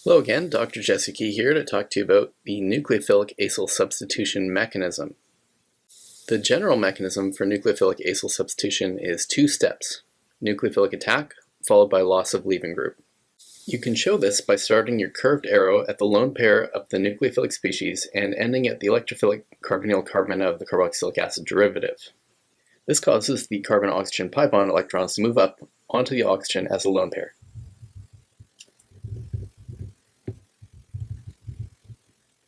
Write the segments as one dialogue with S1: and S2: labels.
S1: Hello again, Dr. Jesse Key here to talk to you about the nucleophilic acyl substitution mechanism. The general mechanism for nucleophilic acyl substitution is two steps: nucleophilic attack followed by loss of leaving group. You can show this by starting your curved arrow at the lone pair of the nucleophilic species and ending at the electrophilic carbonyl carbon of the carboxylic acid derivative. This causes the carbon-oxygen pi bond electrons to move up onto the oxygen as a lone pair.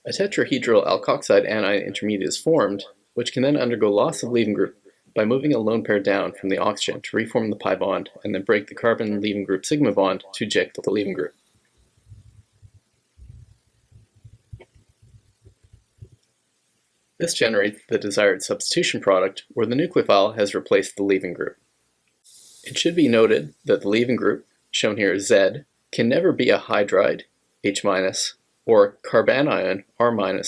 S1: A tetrahedral alkoxide anion intermediate is formed, which can then undergo loss of leaving group by moving a lone pair down from the oxygen to reform the pi bond and then break the carbon leaving group sigma bond to eject the leaving group. This generates the desired substitution product where the nucleophile has replaced the leaving group. It should be noted that the leaving group, shown here as Z, can never be a hydride, H-, or carbanion, R-.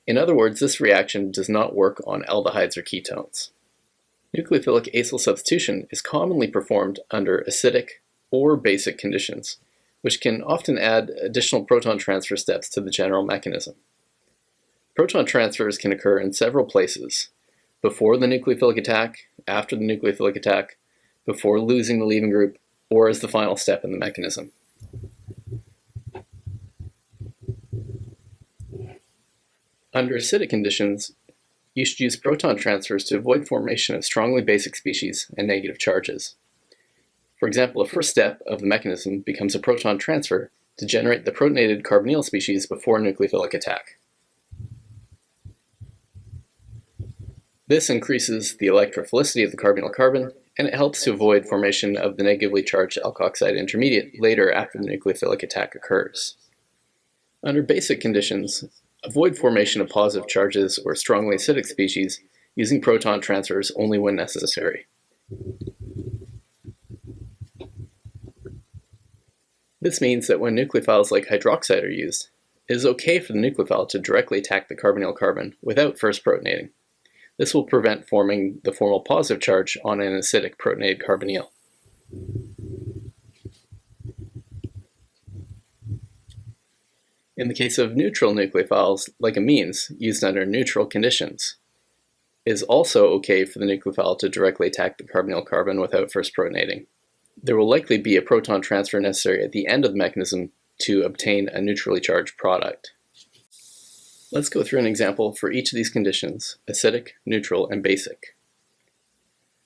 S1: In other words, this reaction does not work on aldehydes or ketones. Nucleophilic acyl substitution is commonly performed under acidic or basic conditions, which can often add additional proton transfer steps to the general mechanism. Proton transfers can occur in several places: before the nucleophilic attack, after the nucleophilic attack, before losing the leaving group, or as the final step in the mechanism. Under acidic conditions, you should use proton transfers to avoid formation of strongly basic species and negative charges. For example, a first step of the mechanism becomes a proton transfer to generate the protonated carbonyl species before nucleophilic attack. This increases the electrophilicity of the carbonyl carbon, and it helps to avoid formation of the negatively charged alkoxide intermediate later after the nucleophilic attack occurs. Under basic conditions, avoid formation of positive charges or strongly acidic species using proton transfers only when necessary. This means that when nucleophiles like hydroxide are used, it is okay for the nucleophile to directly attack the carbonyl carbon without first protonating. This will prevent forming the formal positive charge on an acidic protonated carbonyl. In the case of neutral nucleophiles, like amines, used under neutral conditions, it is also okay for the nucleophile to directly attack the carbonyl carbon without first protonating. There will likely be a proton transfer necessary at the end of the mechanism to obtain a neutrally charged product. Let's go through an example for each of these conditions: acidic, neutral, and basic.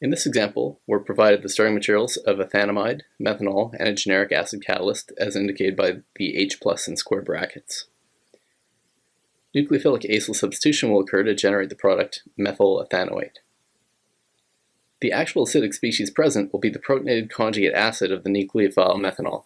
S1: In this example, we're provided the starting materials of ethanamide, methanol, and a generic acid catalyst as indicated by the H+ in square brackets. Nucleophilic acyl substitution will occur to generate the product methyl ethanoate. The actual acidic species present will be the protonated conjugate acid of the nucleophile methanol.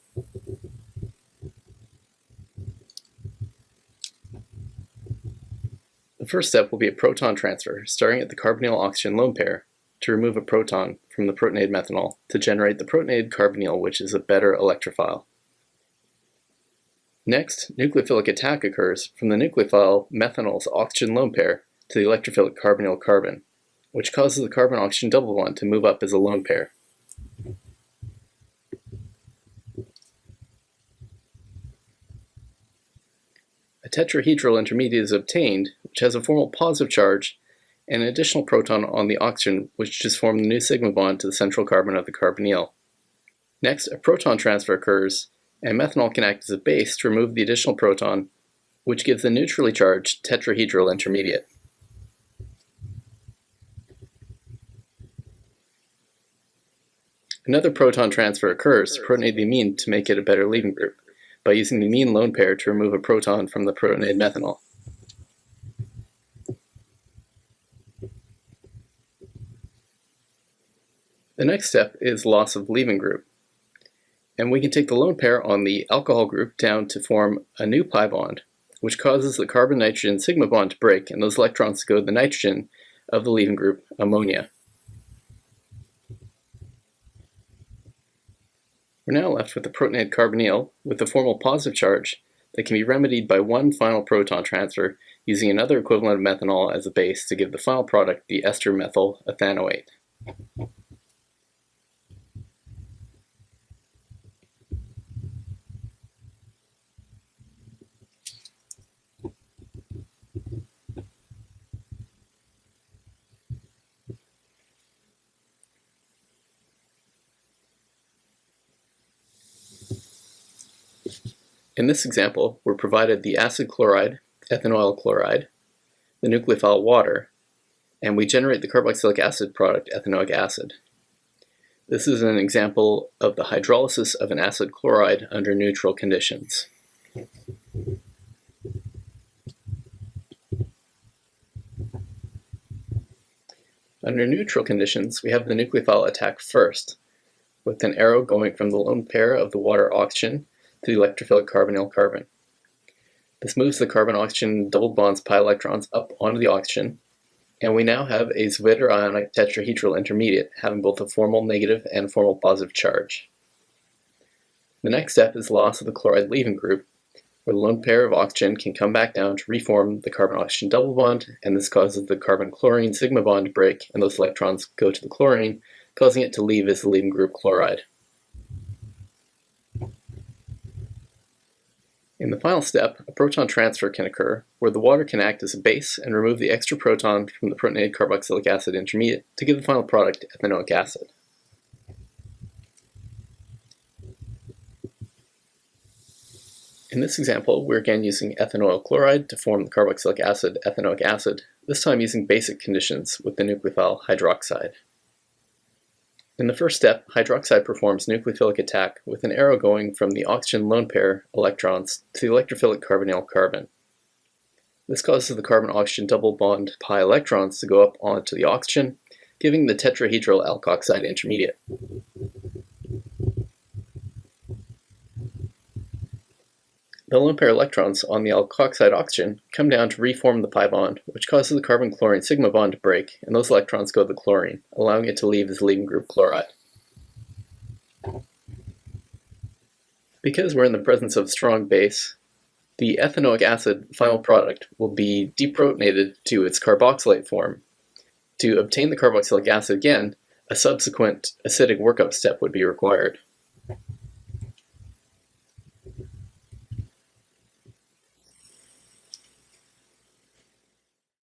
S1: The first step will be a proton transfer, starting at the carbonyl-oxygen lone pair, to remove a proton from the protonated methanol to generate the protonated carbonyl, which is a better electrophile. Next, nucleophilic attack occurs from the nucleophile methanol's oxygen lone pair to the electrophilic carbonyl carbon, which causes the carbon-oxygen double bond to move up as a lone pair. A tetrahedral intermediate is obtained, which has a formal positive charge and an additional proton on the oxygen, which just forms the new sigma bond to the central carbon of the carbonyl. Next, a proton transfer occurs, and methanol can act as a base to remove the additional proton, which gives the neutrally charged tetrahedral intermediate. Another proton transfer occurs to protonate the amine to make it a better leaving group, by using the amine lone pair to remove a proton from the protonated methanol. The next step is loss of leaving group, and we can take the lone pair on the alcohol group down to form a new pi bond, which causes the carbon-nitrogen sigma bond to break and those electrons to go to the nitrogen of the leaving group, ammonia. We're now left with the protonated carbonyl with a formal positive charge that can be remedied by one final proton transfer using another equivalent of methanol as a base to give the final product, the ester methyl ethanoate. In this example, we're provided the acid chloride, ethanoyl chloride, the nucleophile water, and we generate the carboxylic acid product, ethanoic acid. This is an example of the hydrolysis of an acid chloride under neutral conditions. Under neutral conditions, we have the nucleophile attack first, with an arrow going from the lone pair of the water-oxygen to the electrophilic carbonyl-carbon. This moves the carbon-oxygen double bonds pi electrons up onto the oxygen, and we now have a Zwitter ionic tetrahedral intermediate having both a formal negative and formal positive charge. The next step is loss of the chloride leaving group, where the lone pair of oxygen can come back down to reform the carbon-oxygen double bond, and this causes the carbon-chlorine sigma bond to break, and those electrons go to the chlorine, causing it to leave as the leaving group chloride. In the final step, a proton transfer can occur, where the water can act as a base and remove the extra proton from the protonated carboxylic acid intermediate to give the final product, ethanoic acid. In this example, we're again using ethanoyl chloride to form the carboxylic acid, ethanoic acid, this time using basic conditions with the nucleophile hydroxide. In the first step, hydroxide performs nucleophilic attack with an arrow going from the oxygen lone pair electrons to the electrophilic carbonyl-carbon. This causes the carbon-oxygen double bond pi electrons to go up onto the oxygen, giving the tetrahedral alkoxide intermediate. The lone pair electrons on the alkoxide oxygen come down to reform the pi bond, which causes the carbon-chlorine sigma bond to break, and those electrons go to the chlorine, allowing it to leave as leaving group chloride. Because we're in the presence of a strong base, the ethanoic acid final product will be deprotonated to its carboxylate form. To obtain the carboxylic acid again, a subsequent acidic workup step would be required.